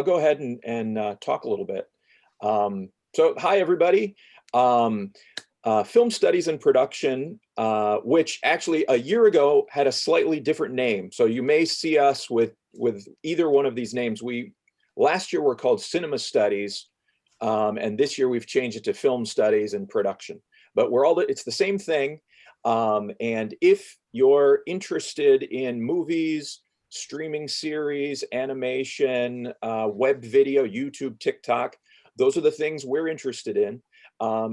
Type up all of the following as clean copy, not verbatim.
I'll go ahead and talk a little bit. So hi, everybody. Film Studies and Production, which actually a year ago had a slightly different name. So you may see us with either one of these names. Last year were called Cinema Studies, and this year we've changed it to Film Studies and Production. But it's the same thing. And if you're interested in movies, streaming series, animation, web video, YouTube, TikTok, those are the things we're interested in. Our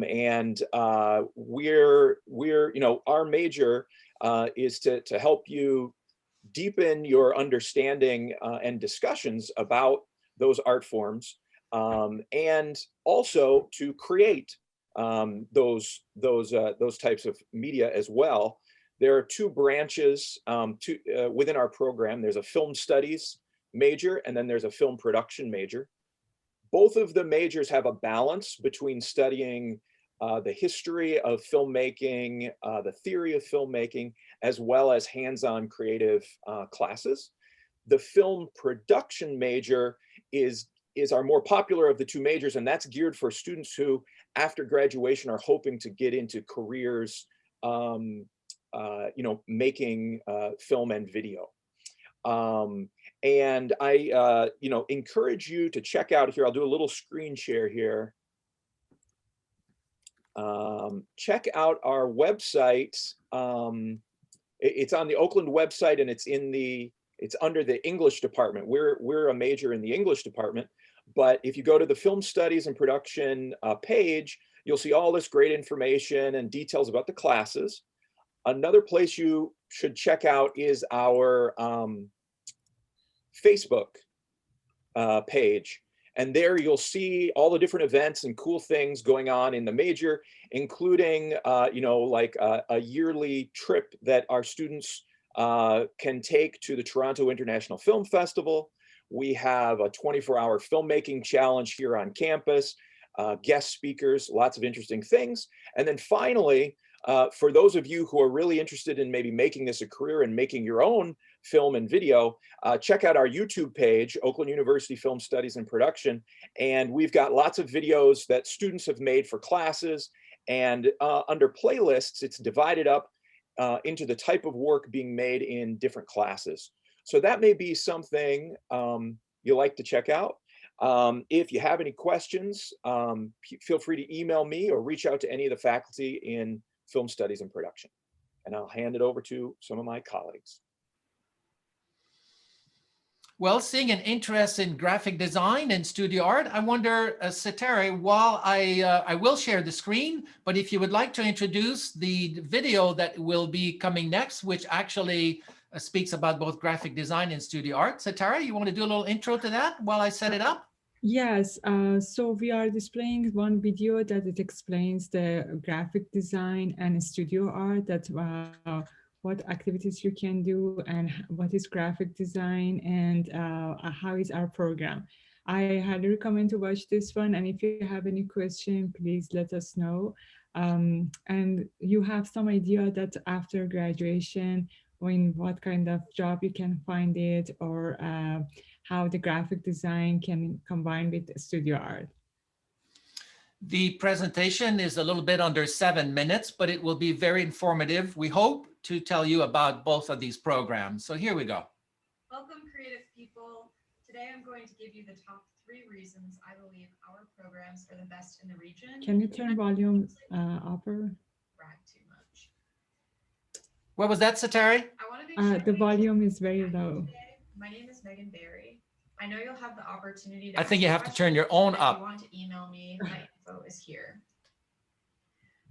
major is to help you deepen your understanding and discussions about those art forms, and also to create those types of media as well. There are two branches within our program. There's a film studies major, and then there's a film production major. Both of the majors have a balance between studying the history of filmmaking, the theory of filmmaking, as well as hands-on creative classes. The film production major is our more popular of the two majors, and that's geared for students who, after graduation, are hoping to get into careers making film and video. And I encourage you to check out here. I'll do a little screen share here. Check out our website. It's on the Oakland website, and it's under the English department. We're a major in the English department, but if you go to the Film Studies and Production page, you'll see all this great information and details about the classes. Another place you should check out is our Facebook page. And there you'll see all the different events and cool things going on in the major, including, like a yearly trip that our students can take to the Toronto International Film Festival. We have a 24-hour filmmaking challenge here on campus, guest speakers, lots of interesting things. And then finally, for those of you who are really interested in maybe making this a career and making your own film and video, check out our YouTube page, Oakland University Film Studies and Production. And we've got lots of videos that students have made for classes. And under playlists, it's divided up into the type of work being made in different classes. So that may be something you like to check out. If you have any questions, feel free to email me or reach out to any of the faculty in Film Studies and Production. And I'll hand it over to some of my colleagues. Well, seeing an interest in graphic design and studio art, I wonder, Satare, while I will share the screen, but if you would like to introduce the video that will be coming next, which actually speaks about both graphic design and studio art. Satare, you want to do a little intro to that while I set it up? Yes, so we are displaying one video that it explains the graphic design and studio art, that what activities you can do and what is graphic design and how is our program. I highly recommend to watch this one, and if you have any question, please let us know. And you have some idea that after graduation, in what kind of job you can find it, or how the graphic design can combine with studio art. The presentation is a little bit under 7 minutes, but it will be very informative, we hope, to tell you about both of these programs. So here we go. Welcome, creative people. Today I'm going to give you the top 3 reasons I believe our programs are the best in the region. Can you turn volume up? Brag too much. What was that, Satare? I want to make sure the volume is very low. My name is Megan Barry. I know you'll have the opportunity to I think you have to turn your own up. If you want to email me, my info is here.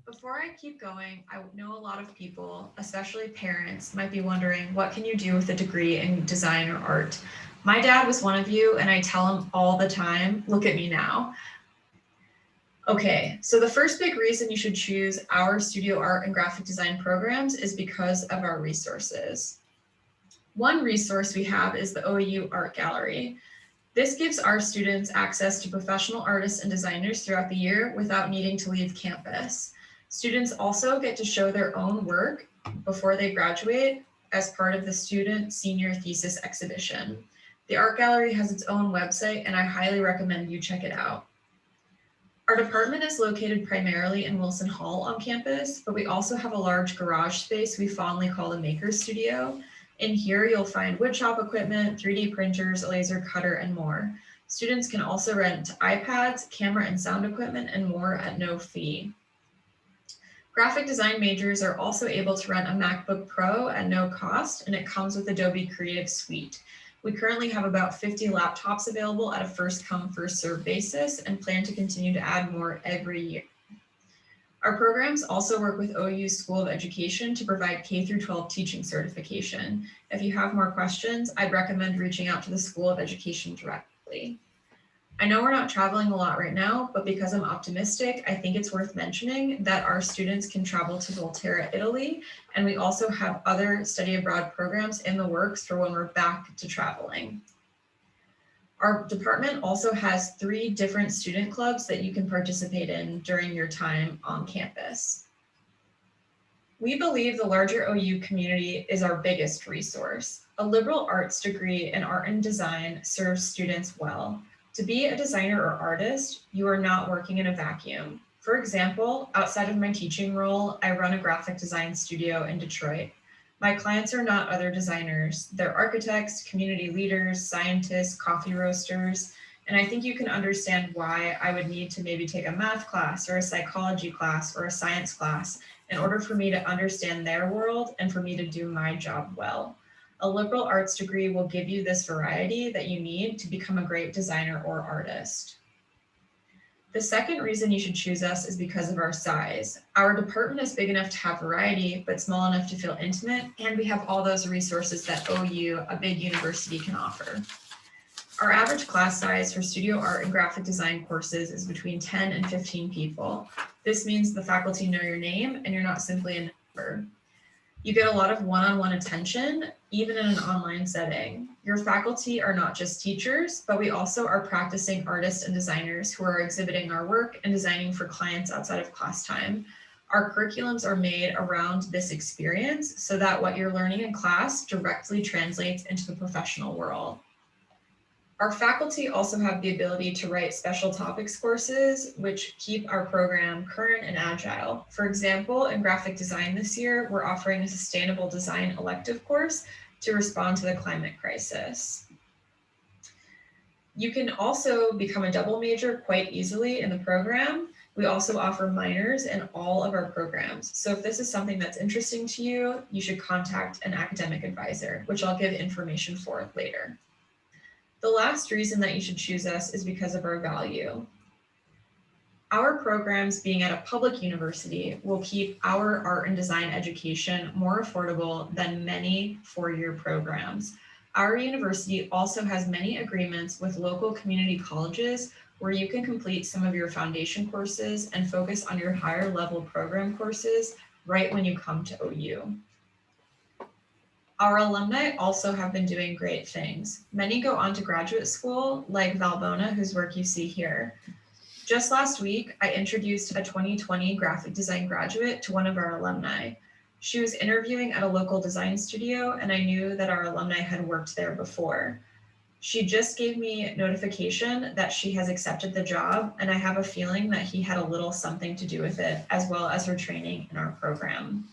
Before I keep going, I know a lot of people, especially parents, might be wondering, what can you do with a degree in design or art? My dad was one of you, and I tell him all the time, look at me now. Okay, so the first big reason you should choose our studio art and graphic design programs is because of our resources. One resource we have is the OAU Art Gallery. This gives our students access to professional artists and designers throughout the year without needing to leave campus. Students also get to show their own work before they graduate as part of the student senior thesis exhibition. The art gallery has its own website, and I highly recommend you check it out. Our department is located primarily in Wilson Hall on campus, but we also have a large garage space we fondly call the Maker Studio. In here, you'll find woodshop equipment, 3D printers, a laser cutter, and more. Students can also rent iPads, camera and sound equipment, and more at no fee. Graphic design majors are also able to rent a MacBook Pro at no cost, and it comes with Adobe Creative Suite. We currently have about 50 laptops available at a first come, first served basis and plan to continue to add more every year. Our programs also work with OU's School of Education to provide K-12 teaching certification. If you have more questions, I'd recommend reaching out to the School of Education directly. I know we're not traveling a lot right now, but because I'm optimistic, I think it's worth mentioning that our students can travel to Volterra, Italy, and we also have other study abroad programs in the works for when we're back to traveling. Our department also has 3 different student clubs that you can participate in during your time on campus. We believe the larger OU community is our biggest resource. A liberal arts degree in art and design serves students well. To be a designer or artist, you are not working in a vacuum. For example, outside of my teaching role, I run a graphic design studio in Detroit. My clients are not other designers. They're architects, community leaders, scientists, coffee roasters, and I think you can understand why I would need to maybe take a math class or a psychology class or a science class in order for me to understand their world and for me to do my job well. A liberal arts degree will give you this variety that you need to become a great designer or artist. The second reason you should choose us is because of our size. Our department is big enough to have variety, but small enough to feel intimate, and we have all those resources that OU, a big university, can offer. Our average class size for studio art and graphic design courses is between 10 and 15 people. This means the faculty know your name and you're not simply a number. You get a lot of one-on-one attention, even in an online setting. Your faculty are not just teachers, but we also are practicing artists and designers who are exhibiting our work and designing for clients outside of class time. Our curriculums are made around this experience so that what you're learning in class directly translates into the professional world. Our faculty also have the ability to write special topics courses, which keep our program current and agile. For example, in graphic design this year, we're offering a sustainable design elective course to respond to the climate crisis. You can also become a double major quite easily in the program. We also offer minors in all of our programs. So if this is something that's interesting to you, you should contact an academic advisor, which I'll give information for later. The last reason that you should choose us is because of our value. Our programs being at a public university will keep our art and design education more affordable than many four-year programs. Our university also has many agreements with local community colleges where you can complete some of your foundation courses and focus on your higher level program courses right when you come to OU. Our alumni also have been doing great things. Many go on to graduate school, like Valbona, whose work you see here. Just last week, I introduced a 2020 graphic design graduate to one of our alumni. She was interviewing at a local design studio, and I knew that our alumni had worked there before. She just gave me notification that she has accepted the job, and I have a feeling that he had a little something to do with it, as well as her training in our program.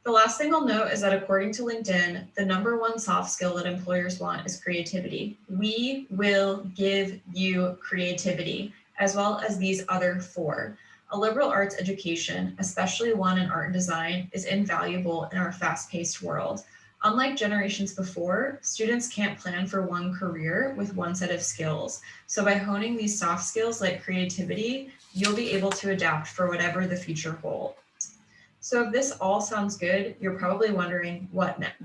The last thing I'll note is that according to LinkedIn, the #1 soft skill that employers want is creativity. We will give you creativity, as well as these other 4. A liberal arts education, especially one in art and design, is invaluable in our fast-paced world. Unlike generations before, students can't plan for one career with one set of skills. So by honing these soft skills like creativity, you'll be able to adapt for whatever the future holds. So if this all sounds good, you're probably wondering what next.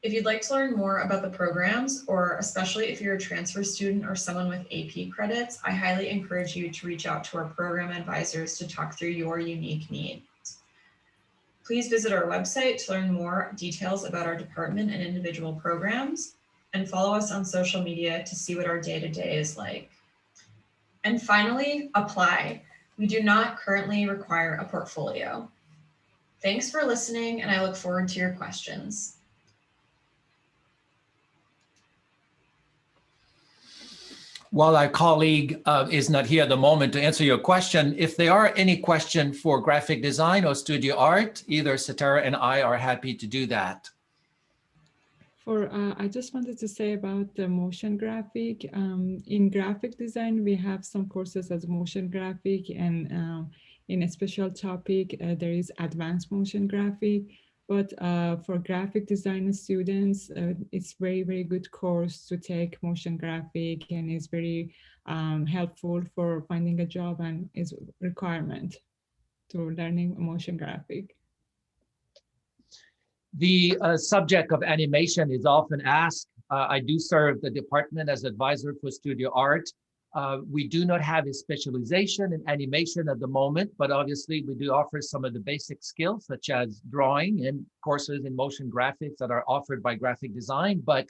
If you'd like to learn more about the programs, or especially if you're a transfer student or someone with AP credits, I highly encourage you to reach out to our program advisors to talk through your unique needs. Please visit our website to learn more details about our department and individual programs, and follow us on social media to see what our day-to-day is like. And finally, apply. We do not currently require a portfolio. Thanks for listening, and I look forward to your questions. While our colleague is not here at the moment to answer your question, if there are any question for graphic design or studio art, either Satara and I are happy to do that. I just wanted to say about the motion graphic. In graphic design, we have some courses as motion graphic, and in a special topic, there is advanced motion graphic. But for graphic design students, it's very, very good course to take motion graphic, and is very helpful for finding a job, and is requirement to learning motion graphic. The subject of animation is often asked. I do serve the department as advisor for studio art. We do not have a specialization in animation at the moment, but obviously we do offer some of the basic skills such as drawing and courses in motion graphics that are offered by graphic design, but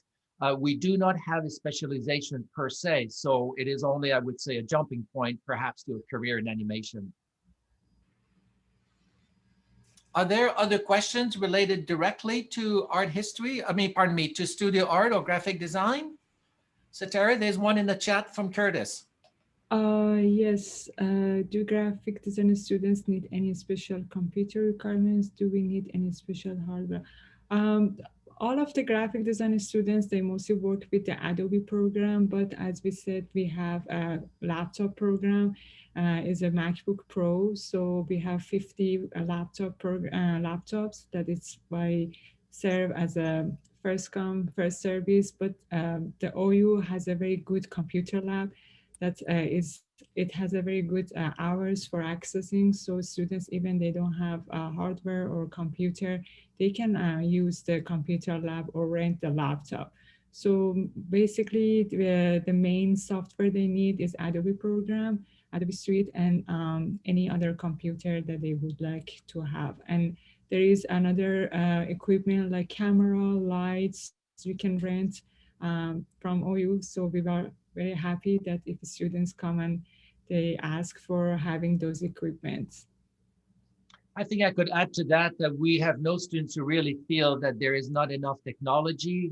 we do not have a specialization per se. So it is only, I would say, a jumping point perhaps to a career in animation. Are there other questions related directly to art history? Pardon me, to studio art or graphic design? Satara, there's one in the chat from Curtis. Yes. Do graphic design students need any special computer requirements? Do we need any special hardware? All of the graphic design students, they mostly work with the Adobe program, but as we said, we have a laptop program, is a MacBook Pro. So we have 50 laptops that is serve as a first come, first service, but the OU has a very good computer lab that it has a very good hours for accessing. So students, even they don't have hardware or computer, they can use the computer lab or rent the laptop. So basically the main software they need is Adobe program, Adobe Suite, and any other computer that they would like to have. And there is another equipment like camera, lights, you can rent from OU. So we are very happy that if students come and they ask for having those equipments. I think I could add to that we have no students who really feel that there is not enough technology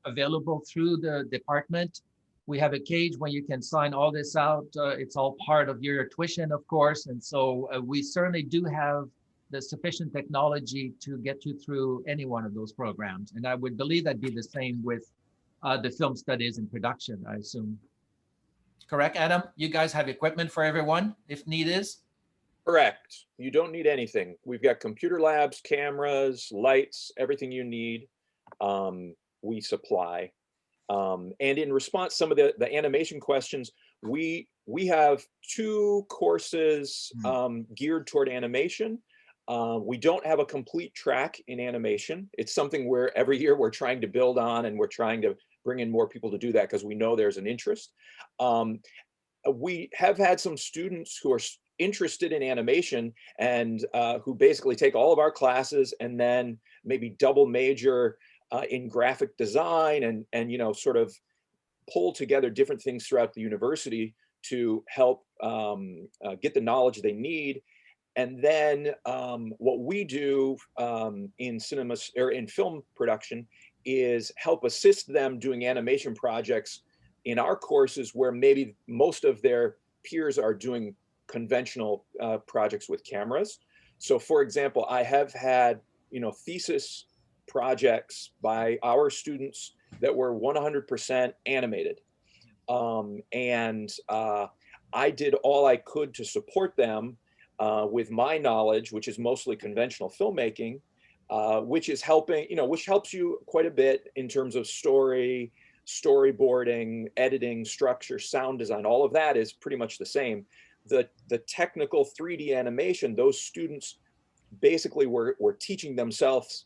available through the department. We have a cage when you can sign all this out. It's all part of your tuition, of course. And so we certainly do have the sufficient technology to get you through any one of those programs. And I would believe that'd be the same with the film studies and production, I assume. Correct, Adam? You guys have equipment for everyone if need is? Correct. You don't need anything. We've got computer labs, cameras, lights, everything you need, we supply. And in response to some of the animation questions, we have 2 courses geared toward animation. We don't have a complete track in animation. It's something where every year we're trying to build on, and we're trying to bring in more people to do that because we know there's an interest. We have had some students who are interested in animation and who basically take all of our classes and then maybe double major in graphic design and sort of pull together different things throughout the university to help get the knowledge they need. And then what we do in cinema or in film production is help assist them doing animation projects in our courses where maybe most of their peers are doing conventional projects with cameras. So for example, I have had, thesis projects by our students that were 100% animated. And I did all I could to support them with my knowledge, which is mostly conventional filmmaking, which is helping, which helps you quite a bit in terms of storyboarding, editing, structure, sound design. All of that is pretty much the same. The technical 3D animation, those students basically were teaching themselves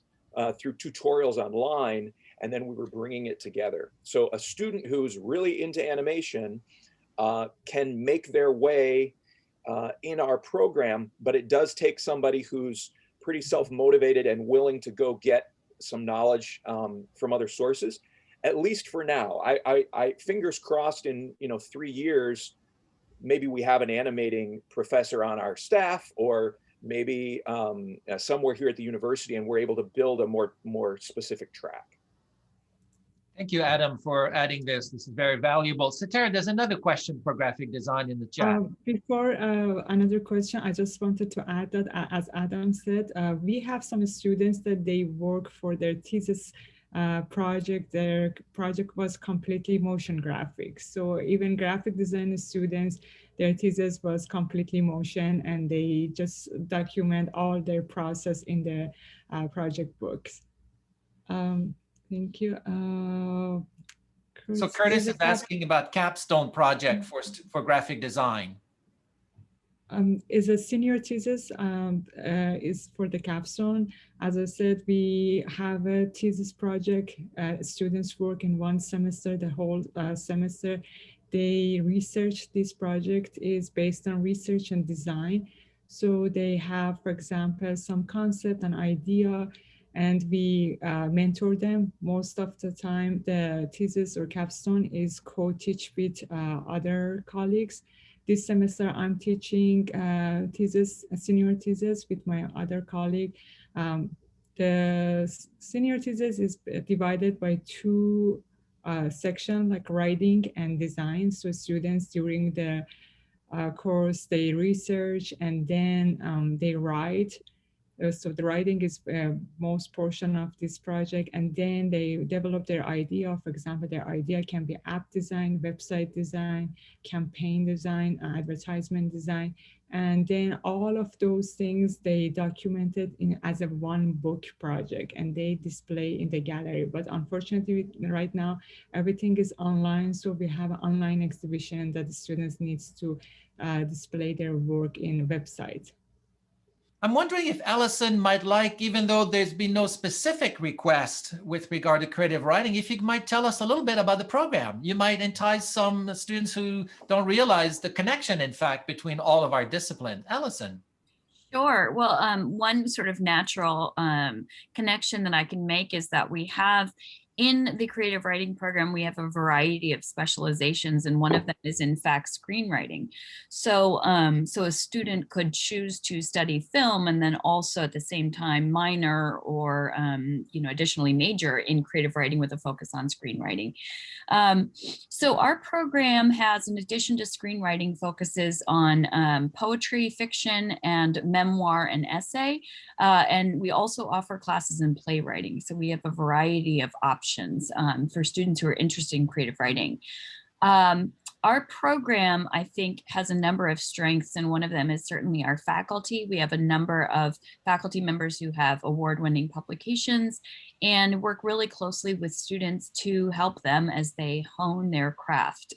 through tutorials online, and then we were bringing it together. So a student who's really into animation can make their way in our program, but it does take somebody who's pretty self-motivated and willing to go get some knowledge from other sources, at least for now. I fingers crossed in 3 years, maybe we have an animating professor on our staff, or maybe somewhere here at the university, and we're able to build a more specific track. Thank you, Adam, for adding this. This is very valuable. Satara, there's another question for graphic design in the chat. Before another question, I just wanted to add that, as Adam said, we have some students that they work for their thesis project. Their project was completely motion graphics. So even graphic design students, their thesis was completely motion, and they just document all their process in their project books. Thank you. So Curtis is asking about capstone project for graphic design. Is a senior thesis is for the capstone. As I said, we have a thesis project. Students work in one semester, the whole semester. They research. This project is based on research and design. So they have, for example, some concept, an idea, and we mentor them. Most of the time, the thesis or capstone is co-teach with other colleagues. This semester, I'm teaching thesis, a senior thesis with my other colleague. The senior thesis is divided by two sections, like writing and design. So students during the course, they research and then they write. So the writing is most portion of this project, and then they develop their idea. For example, their idea can be app design, website design, campaign design, advertisement design, and then all of those things they documented in as a one book project, and they display in the gallery. But unfortunately, right now everything is online, so we have an online exhibition that the students needs to display their work in website. I'm wondering if Allison might like, even though there's been no specific request with regard to creative writing, if you might tell us a little bit about the program. You might entice some students who don't realize the connection, in fact, between all of our disciplines. Allison. Sure. Well, one sort of natural connection that I can make is that we have in the creative writing program, we have a variety of specializations, and one of them is in fact screenwriting. So, so a student could choose to study film and then also at the same time minor or additionally major in creative writing with a focus on screenwriting. So our program has, in addition to screenwriting, focuses on poetry, fiction, and memoir and essay. And we also offer classes in playwriting. So we have a variety of options for students who are interested in creative writing. Our program, I think, has a number of strengths, and one of them is certainly our faculty. We have a number of faculty members who have award-winning publications and work really closely with students to help them as they hone their craft.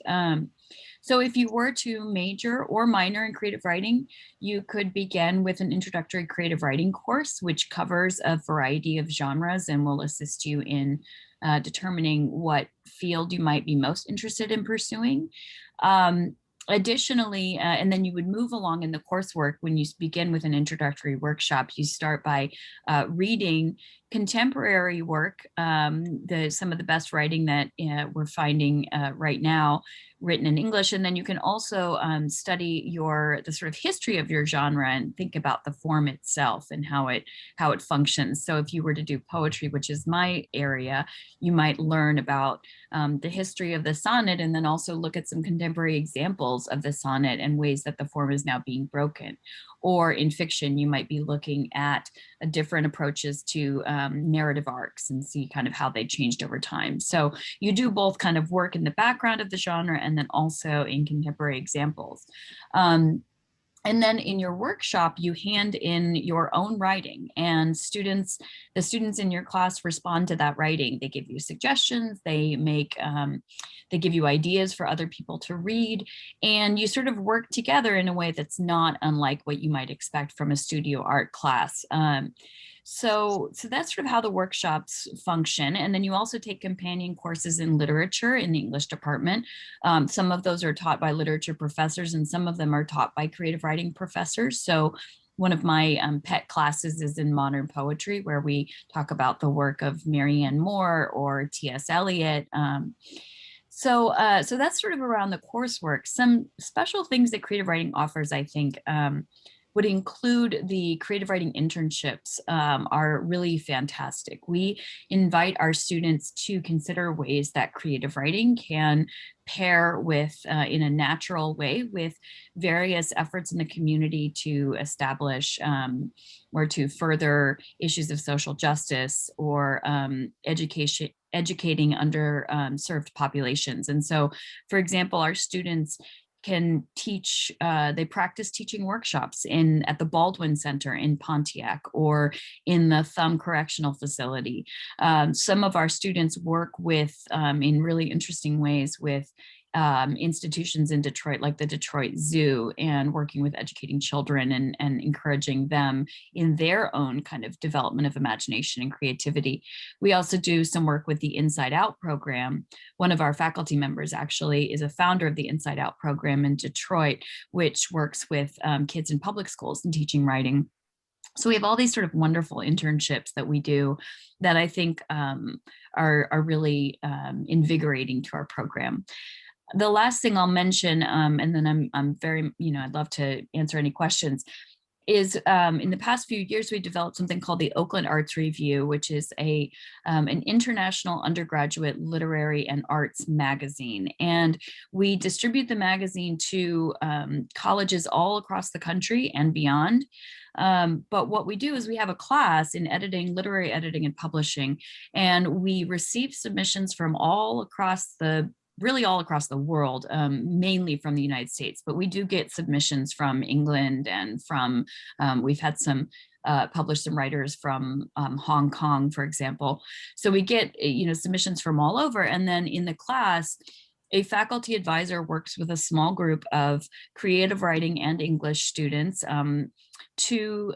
So if you were to major or minor in creative writing, you could begin with an introductory creative writing course, which covers a variety of genres and will assist you in determining what field you might be most interested in pursuing. Additionally, and then you would move along in the coursework. When you begin with an introductory workshop, you start by reading contemporary work, some of the best writing that we're finding right now, written in English. And then you can also study the sort of history of your genre and think about the form itself and how it functions. So if you were to do poetry, which is my area, you might learn about the history of the sonnet, and then also look at some contemporary examples of the sonnet and ways that the form is now being broken. Or in fiction, you might be looking at different approaches to narrative arcs and see kind of how they changed over time. So you do both kind of work in the background of the genre and then also in contemporary examples. And then in your workshop, you hand in your own writing, and the students in your class respond to that writing. They give you suggestions, they give you ideas for other people to read, and you sort of work together in a way that's not unlike what you might expect from a studio art class. So that's sort of how the workshops function. And then you also take companion courses in literature in the English department. Some of those are taught by literature professors, and some of them are taught by creative writing professors. So one of my pet classes is in modern poetry, where we talk about the work of Marianne Moore or T.S. Eliot. So that's sort of around the coursework. Some special things that creative writing offers, I think, would include the creative writing internships are really fantastic. We invite our students to consider ways that creative writing can pair with, in a natural way, with various efforts in the community to establish or to further issues of social justice or educating underserved populations. And so, for example, our students can teach, they practice teaching workshops at the Baldwin Center in Pontiac or in the Thumb Correctional Facility. Some of our students work with, in really interesting ways, with institutions in Detroit, like the Detroit Zoo, and working with educating children and encouraging them in their own kind of development of imagination and creativity. We also do some work with the Inside Out program. One of our faculty members actually is a founder of the Inside Out program in Detroit, which works with kids in public schools and teaching writing. So we have all these sort of wonderful internships that we do that I think are really invigorating to our program. The last thing I'll mention, and then I'm very, I'd love to answer any questions, is in the past few years, we developed something called the Oakland Arts Review, which is an international undergraduate literary and arts magazine. And we distribute the magazine to colleges all across the country and beyond. But what we do is we have a class in editing, literary editing and publishing, and we receive submissions from really all across the world, mainly from the United States, but we do get submissions from England and from, we've had some published some writers from Hong Kong, for example. So we get, submissions from all over. And then in the class, a faculty advisor works with a small group of creative writing and English students to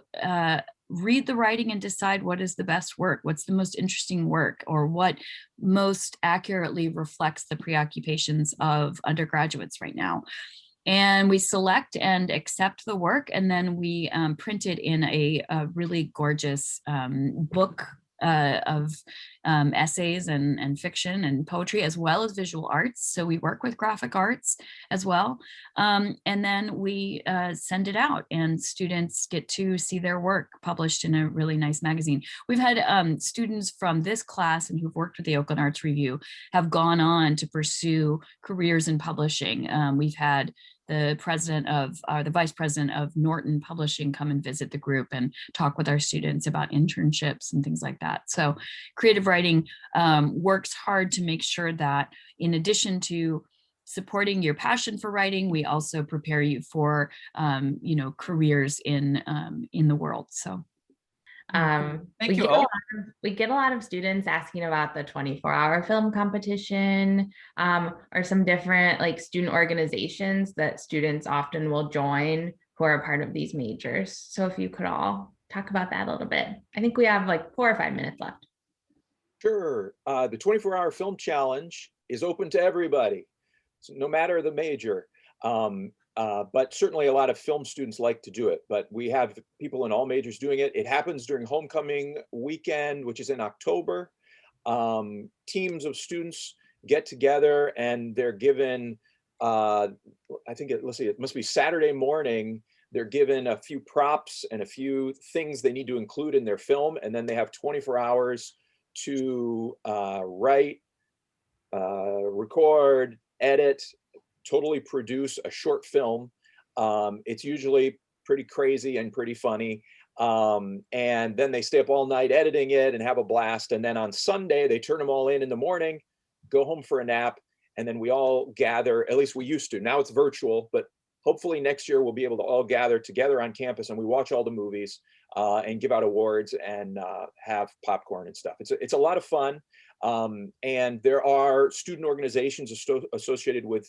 read the writing and decide what is the best work, what's the most interesting work, or what most accurately reflects the preoccupations of undergraduates right now. And we select and accept the work, and then we print it in a really gorgeous book of essays and fiction and poetry, as well as visual arts. So we work with graphic arts as well. And then we send it out, and students get to see their work published in a really nice magazine. We've had students from this class and who've worked with the Oakland Arts Review have gone on to pursue careers in publishing. We've had the vice president of Norton Publishing come and visit the group and talk with our students about internships and things like that. So creative writing works hard to make sure that in addition to supporting your passion for writing, we also prepare you for, careers in the world. So. Thank you. We get a lot of students asking about the 24-hour film competition, or some different student organizations that students often will join who are a part of these majors. So if you could all talk about that a little bit. I think we have 4 or 5 minutes left. Sure. The 24-hour film challenge is open to everybody, so no matter the major. But certainly a lot of film students like to do it, but we have people in all majors doing it. It happens during homecoming weekend, which is in October. Teams of students get together and they're given, it must be Saturday morning. They're given a few props and a few things they need to include in their film. And then they have 24 hours to write, record, edit, totally produce a short film. It's usually pretty crazy and pretty funny. And then they stay up all night editing it and have a blast. And then on Sunday, they turn them all in the morning, go home for a nap. And then we all gather, at least we used to. Now it's virtual, but hopefully next year we'll be able to all gather together on campus and we watch all the movies and give out awards and have popcorn and stuff. It's a lot of fun. And there are student organizations associated with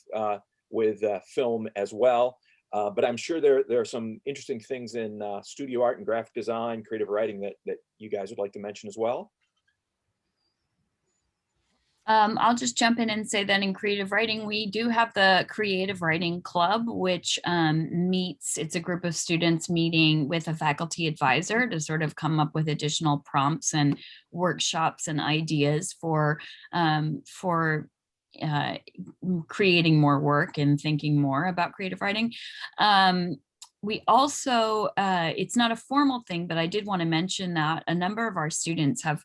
film as well. But I'm sure there are some interesting things in studio art and graphic design, creative writing that you guys would like to mention as well. I'll just jump in and say that in creative writing, we do have the Creative Writing Club, which it's a group of students meeting with a faculty advisor to sort of come up with additional prompts and workshops and ideas for creating more work and thinking more about creative writing. We also, it's not a formal thing, but I did want to mention that a number of our students have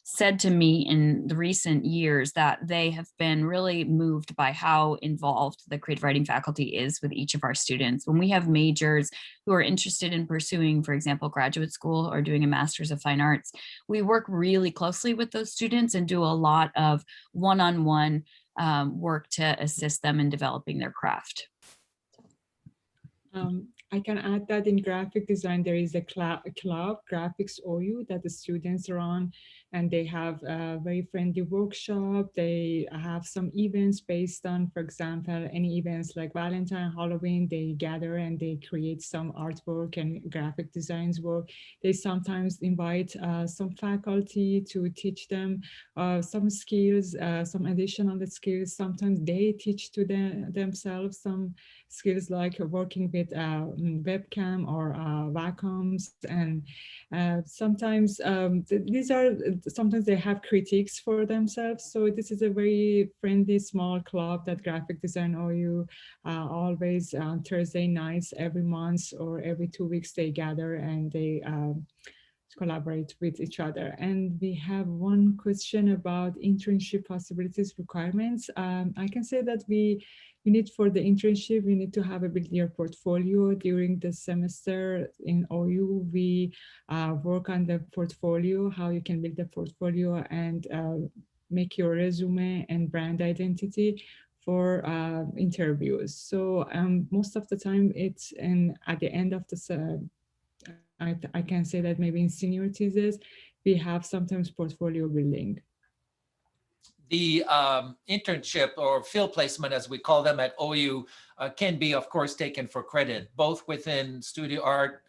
said to me in the recent years that they have been really moved by how involved the creative writing faculty is with each of our students. When we have majors who are interested in pursuing, for example, graduate school or doing a master's of fine arts, we work really closely with those students and do a lot of one-on-one work to assist them in developing their craft. I can add that in graphic design, there is a club, Graphics OU, that the students run, and they have a very friendly workshop. They have some events based on, for example, any events like Valentine, Halloween, they gather and they create some artwork and graphic designs work. They sometimes invite some faculty to teach them some skills, some additional skills. Sometimes they teach to themselves some skills like working with webcam or Vacuums, and sometimes sometimes they have critiques for themselves. So this is a very friendly small club that Graphic Design OU always on Thursday nights every month or every 2 weeks they gather and they collaborate with each other. And we have one question about internship possibilities requirements. I can say that you need for the internship, you need to have a build your portfolio during the semester. In OU, we work on the portfolio, how you can build a portfolio and make your resume and brand identity for interviews. So most of the time it's at the end of the I can say that maybe in senior thesis, we have sometimes portfolio building. The internship or field placement, as we call them at OU, can be, of course, taken for credit, both within studio art,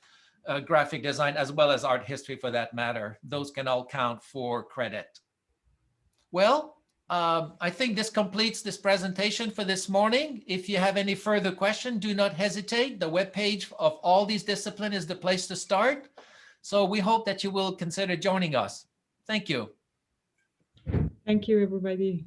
graphic design, as well as art history for that matter. Those can all count for credit. Well, I think this completes this presentation for this morning. If you have any further questions, do not hesitate. The webpage of all these disciplines is the place to start. So we hope that you will consider joining us. Thank you. Thank you, everybody.